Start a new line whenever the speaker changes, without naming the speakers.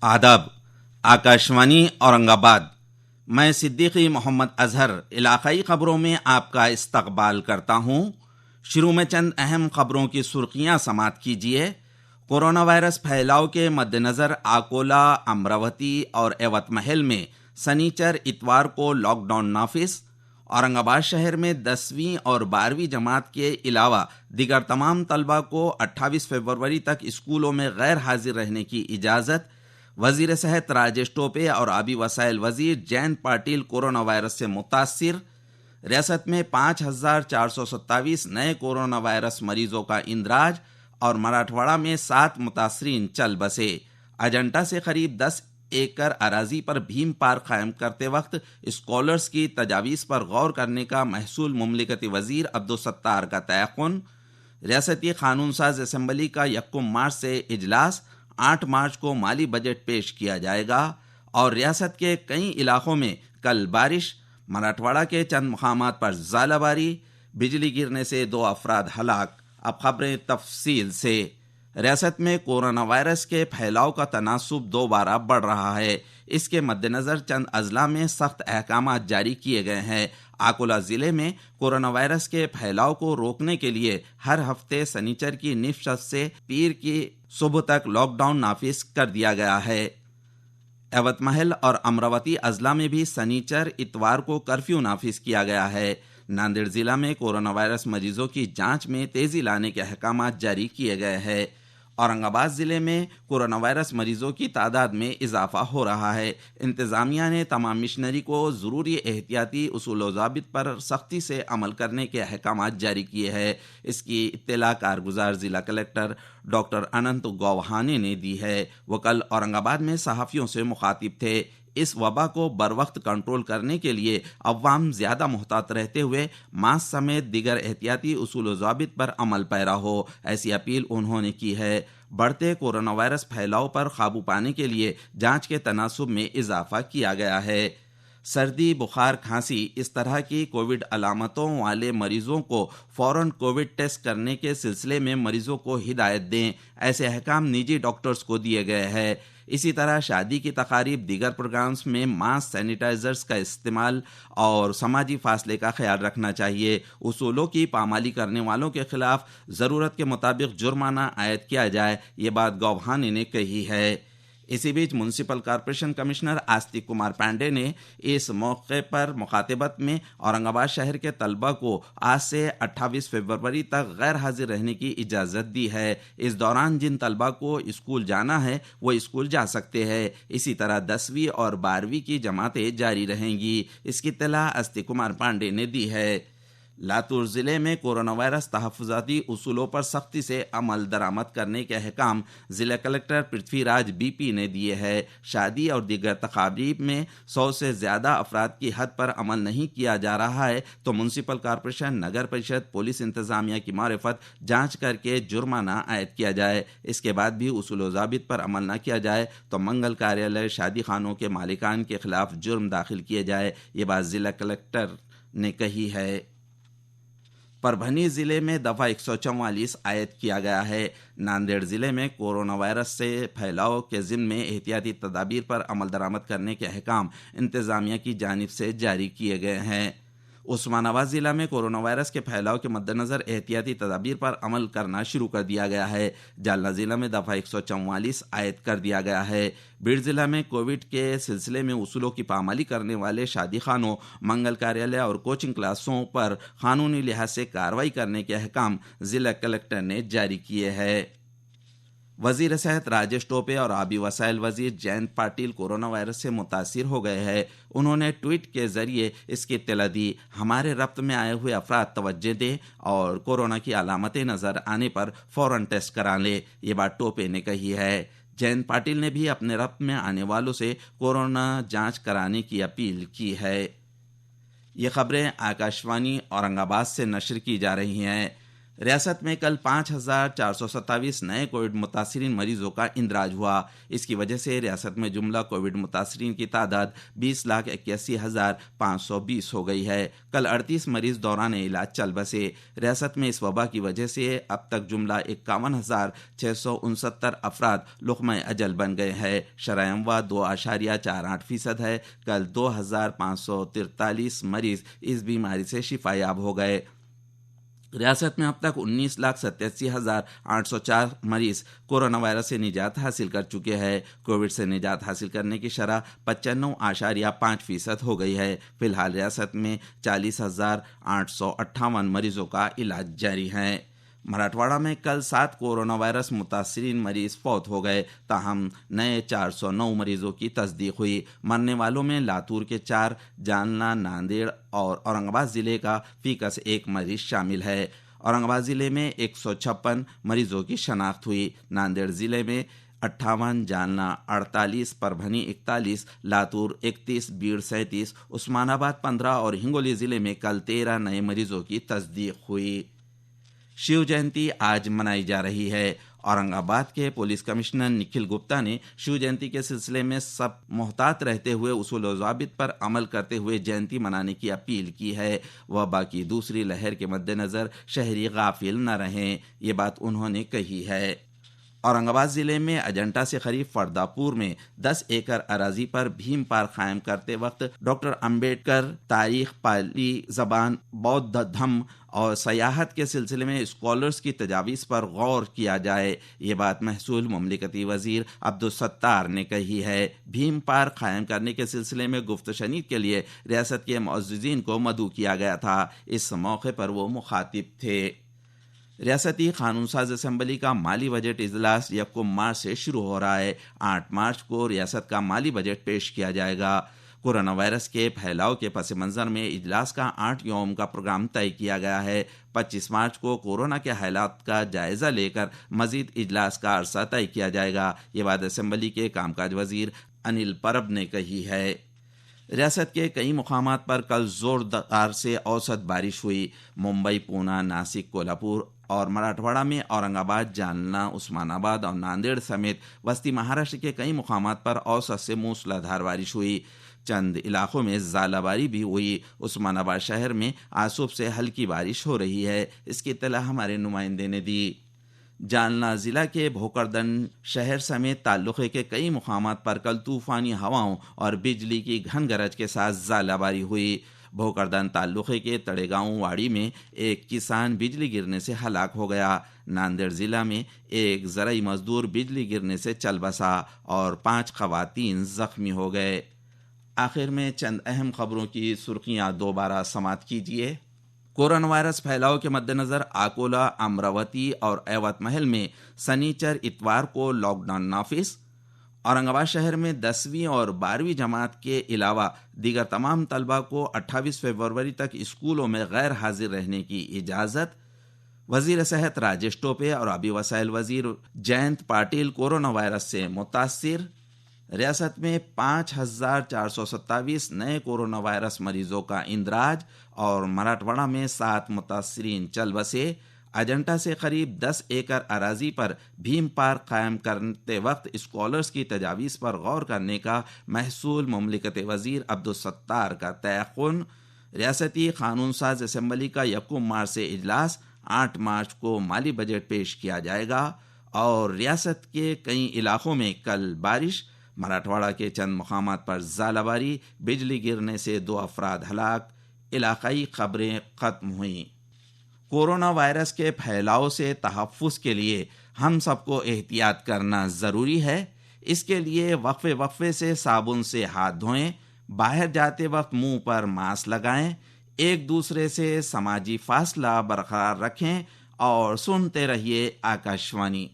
आदाब। आकाशवाणी औरंगाबाद। मैं सिद्दीकी मोहम्मद अजहर इलाकाई खबरों में आपका इस्तकबाल करता हूं। शुरू में चंद अहम खबरों की सुर्खियां समाअत कीजिए। कोरोना वायरस फैलाव के मद्देनजर अकोला, अमरावती और एवतमहल में शनिचर इतवार को लॉकडाउन नाफिज। औरंगाबाद शहर में 10वीं और 12वीं जमात के अलावा दीगर तमाम तलबा को 28 फरवरी तक स्कूलों में गैर हाजिर रहने की इजाज़त। वजीर सेहत राजेश टोपे और आबी वसाइल वजीर जयंत पाटिल कोरोना वायरस से मुतासिर। रियासत में 5,427 नए कोरोना वायरस मरीजों का इंदराज और मराठवाड़ा में 7 मुतासरीन चल बसे। अजंता से करीब 10 एकड़ अराजी पर भीम पार्क कायम करते वक्त स्कॉलर्स की तजावीज़ पर गौर करने का महसूल मुमलिकती वजीर अब्दुलसत्तार का तयक़ुन। रियासती कानून साज असम्बली का 1 मार्च से इजलास, 8 मार्च को माली बजट पेश किया जाएगा। और रियासत के कई इलाकों में कल बारिश, मराठवाड़ा के चंद मकामात पर ज़ालाबारी, बिजली गिरने से 2 अफराद हलाक। अब खबरें तफसील से। रियासत में कोरोना वायरस के फैलाव का तनासुब दोबारा बढ़ रहा है। इसके मद्देनज़र चंद अजला में सख्त अहकाम जारी किए गए हैं। अकोला ज़िले में कोरोना वायरस के फैलाव को रोकने के लिए हर हफ्ते शनिचर की निशस्त से पीर की सुबह तक लॉकडाउन नाफिज कर दिया गया है। एवतमहल और अमरावती अजला में भी शनिचर इतवार को कर्फ्यू नाफिज किया गया है। नांदेड़ जिला में कोरोना वायरस मरीजों की जांच में तेजी लाने के अहकाम जारी किए गए हैं। औरंगाबाद जिले में कोरोना वायरस मरीजों की तादाद में इजाफा हो रहा है। इंतजामिया ने तमाम मिशनरी को ज़रूरी एहतियाती उसूल ज़ाबित पर सख्ती से अमल करने के अहकाम जारी किए हैं। इसकी इत्तला कारगुजार जिला कलेक्टर डॉक्टर अनंत गौहाने ने दी है। वो कल औरंगाबाद में सहाफ़ियों से मुखातिब थे। इस वबा को बरवक्त कंट्रोल करने के लिए अवाम ज़्यादा मुहतात रहते हुए मास्क समेत दीगर एहतियाती उसूल ज़ाबित पर अमल पैरा हो, ऐसी अपील उन्होंने की है। बढ़ते कोरोना वायरस फैलाव पर काबू पाने के लिए जांच के तनासुब में इजाफा किया गया है। सर्दी, बुखार, खांसी इस तरह की कोविड अलामतों वाले मरीजों को फौरन कोविड टेस्ट करने के सिलसिले में मरीजों को हिदायत दें, ऐसे अहकाम निजी डॉक्टर्स को दिए गए हैं। इसी तरह शादी की तकारीब, दीगर प्रोग्राम्स में मास्क, सैनिटाइजर्स का इस्तेमाल और समाजी फासले का ख्याल रखना चाहिए। उसूलों की पामाली करने वालों के खिलाफ ज़रूरत के मुताबिक जुर्माना आयद किया जाए, ये बात गौहाने ने कही है। इसी बीच municipal corporation commissioner Astik Kumar Pandey ने इस मौके पर मुखातिबत में औरंगाबाद शहर के तलबा को आज से 28 फरवरी तक गैर हाजिर रहने की इजाज़त दी है। इस दौरान जिन तलबा को स्कूल जाना है वो स्कूल जा सकते हैं। इसी तरह 10वीं और 12वीं की जमातें जारी रहेंगी। इसकी इत्तला आस्तिक कुमार पांडे ने दी है। लातूर ज़िले में कोरोना वायरस तहफ़्फ़ुज़ाती उसूलों पर सख्ती से अमल दरामद करने के अहकाम ज़िला कलेक्टर पृथ्वीराज बीपी ने दिए हैं। शादी और दीगर तकारीब में 100 से ज़्यादा अफराद की हद पर अमल नहीं किया जा रहा है तो म्यूनसिपल कॉरपोरेशन, नगर परिषद, पुलिस इंतज़ामिया की मारिफत जाँच करके जुर्माना आयद किया जाए। इसके बाद भी उसूल ज़ाबित पर अमल न किया जाए तो मंगल कार्यालय, शादी खानों के मालिकान के खिलाफ जुर्म दाखिल किए जाए, ये बात ज़िला कलेक्टर ने कही है। परभनी जिले में दफ़ा 144 आयद किया गया है। नांदेड़ जिले में कोरोना वायरस से फैलाव के ज़िम्न में एहतियाती तदाबीर पर अमल दरामद करने के अहकाम इंतज़ामिया की जानिब से जारी किए गए हैं। उस्मानाबाद ज़िला में कोरोना वायरस के फैलाव के मद्देनज़र एहतियाती तदाबीर पर अमल करना शुरू कर दिया गया है। जालना ज़िला में दफ़ा 144 आयद कर दिया गया है। बीड़ ज़िला में कोविड के सिलसिले में उसूलों की पामाली करने वाले शादी खानों, मंगल कार्यालय और कोचिंग क्लासों पर कानूनी लिहाज से कार्रवाई करने के अहकाम ज़िला कलेक्टर ने जारी किए हैं। वजीर सेहत राजेश टोपे और आबी वसाइल वजीर जयंत पाटिल कोरोना वायरस से मुतासिर हो गए हैं। उन्होंने ट्वीट के जरिए इसकी इत्तला दी। हमारे रब्त में आए हुए अफराद तवज्जो दें और कोरोना की अलामतें नज़र आने पर फ़ौरन टेस्ट करा लें, ये बात टोपे ने कही है। जयंत पाटिल ने भी अपने रब्त में आने वालों से कोरोना जांच कराने की अपील की है। ये खबरें आकाशवाणी औरंगाबाद से नशर की जा रही हैं। ریاست میں کل 5,427 نئے کووڈ متاثرین مریضوں کا اندراج ہوا۔ اس کی وجہ سے ریاست میں جملہ کووڈ متاثرین کی تعداد 20,81,520 ہو گئی ہے۔ کل 38 مریض دوران علاج چل بسے۔ ریاست میں اس وبا کی وجہ سے اب تک جملہ 51,669 افراد لقمہ اجل بن گئے ہیں۔ شرح اموات 2.48% ہے۔ کل 2,543 مریض اس بیماری سے شفا یاب ہو گئے۔ ریاست میں اب تک 19,87,804 مریض کورونا وائرس سے نجات حاصل کر چکے ہیں۔ کووڈ سے نجات حاصل کرنے کی شرح 95.5% ہو گئی ہے۔ فی الحال ریاست میں 40,858 مریضوں کا علاج جاری ہے۔ مراٹھواڑہ میں کل 7 کورونا وائرس متاثرین مریض فوت ہو گئے، تاہم نئے 409 مریضوں کی تصدیق ہوئی۔ مرنے والوں میں لاتور کے 4، جالنا، ناندیڑ اور اورنگ آباد ضلع کا فی کس 1 مریض شامل ہے۔ اورنگ آباد ضلع میں 156 مریضوں کی شناخت ہوئی۔ ناندیڑ ضلع میں 58، جالنا 48، پربھنی 41، لاتور 31، بیڑ 37، عثمان آباد 15 اور ہنگولی ضلع میں کل 13 نئے مریضوں کی تصدیق ہوئی۔ شیو جینتی آج منائی جا رہی ہے۔ اورنگ آباد کے پولیس کمشنر نکھل گپتا نے شیو جینتی کے سلسلے میں سب محتاط رہتے ہوئے اصول و ضوابط پر عمل کرتے ہوئے جینتی منانے کی اپیل کی ہے۔ وبا کی دوسری لہر کے مد نظر شہری غافل نہ رہیں، یہ بات انہوں نے کہی ہے۔ اورنگ آباد ضلع میں اجنٹا سے قریب فرداپور میں 10 ایکڑ اراضی پر بھیم پارک قائم کرتے وقت ڈاکٹر امبیڈکر، تاریخ، پالی زبان، بودھ دھم اور سیاحت کے سلسلے میں اسکالرز کی تجاویز پر غور کیا جائے، یہ بات محصول مملکتی وزیر عبدالستار نے کہی ہے۔ بھیم پارک قائم کرنے کے سلسلے میں گفت و شنید کے لیے ریاست کے معززین کو مدعو کیا گیا تھا۔ اس موقع پر وہ مخاطب تھے۔ ریاستی قانون ساز اسمبلی کا مالی بجٹ اجلاس 1 مارچ سے شروع ہو رہا ہے۔ 8 مارچ کو ریاست کا مالی بجٹ پیش کیا جائے گا۔ کورونا وائرس کے پھیلاؤ کے پس منظر میں اجلاس کا 8 یوم کا پروگرام طے کیا گیا ہے۔ 25 مارچ کو کورونا کے حالات کا جائزہ لے کر مزید اجلاس کا عرصہ طے کیا جائے گا، یہ بات اسمبلی کے کام کاج وزیر انل پرب نے کہی ہے۔ ریاست کے کئی مقامات پر کل زوردار سے اوسط بارش ہوئی۔ ممبئی، پونا، ناسک، کولہاپور اور مراٹھواڑہ میں اورنگ آباد، جالنا، عثمان آباد اور ناندیڑ سمیت وسطی مہاراشٹر کے کئی مقامات پر اوسط سے موسلا دھار بارش ہوئی۔ چند علاقوں میں ژالہ باری بھی ہوئی۔ عثمان آباد شہر میں آج صبح سے ہلکی بارش ہو رہی ہے، اس کی اطلاع ہمارے نمائندے نے دی۔ جالنا ضلع کے بھوکردن شہر سمیت تعلقے کے کئی مقامات پر کل طوفانی ہواؤں اور بجلی کی گھن گرج کے ساتھ ژالہ باری ہوئی۔ بھوکردن تعلقے کے تڑے گاؤں واڑی میں ایک کسان بجلی گرنے سے ہلاک ہو گیا۔ ناندیڑ ضلع میں ایک زرعی مزدور بجلی گرنے سے چل بسا اور 5 خواتین زخمی ہو گئے۔ آخر میں چند اہم خبروں کی سرخیاں دوبارہ سماعت کیجیے۔ کورونا وائرس پھیلاؤ کے مد نظر آکولہ، امراوتی اور ایوت محل میں سنیچر اتوار کو لاک ڈاؤن نافذ۔ اورنگ آباد شہر میں 10ویں اور 12ویں جماعت کے علاوہ دیگر تمام طلبہ کو 28 فروری تک اسکولوں میں غیر حاضر رہنے کی اجازت۔ وزیر صحت راجیش ٹوپے اور آبی وسائل وزیر جینت پاٹیل کورونا وائرس سے متاثر۔ ریاست میں 5,427 نئے کورونا وائرس مریضوں کا اندراج اور مراٹھواڑہ میں 7 متاثرین چل بسے۔ اجنٹا سے قریب 10 ایکڑ اراضی پر بھیم پارک قائم کرتے وقت اسکالرز کی تجاویز پر غور کرنے کا محصول مملکت وزیر عبدالستار کا تیقن۔ ریاستی قانون ساز اسمبلی کا 1 مارچ سے اجلاس، 8 مارچ کو مالی بجٹ پیش کیا جائے گا اور ریاست کے کئی علاقوں میں کل بارش۔ مراٹھواڑہ کے چند مقامات پر ژالہ باری، بجلی گرنے سے 2 افراد ہلاک۔ علاقائی خبریں ختم ہوئیں۔ کورونا وائرس کے پھیلاؤ سے تحفظ کے لیے ہم سب کو احتیاط کرنا ضروری ہے۔ اس کے لیے وقفے سے صابن سے ہاتھ دھوئیں، باہر جاتے وقت منہ پر ماسک لگائیں، ایک دوسرے سے سماجی فاصلہ برقرار رکھیں اور سنتے رہیے آکاشوانی۔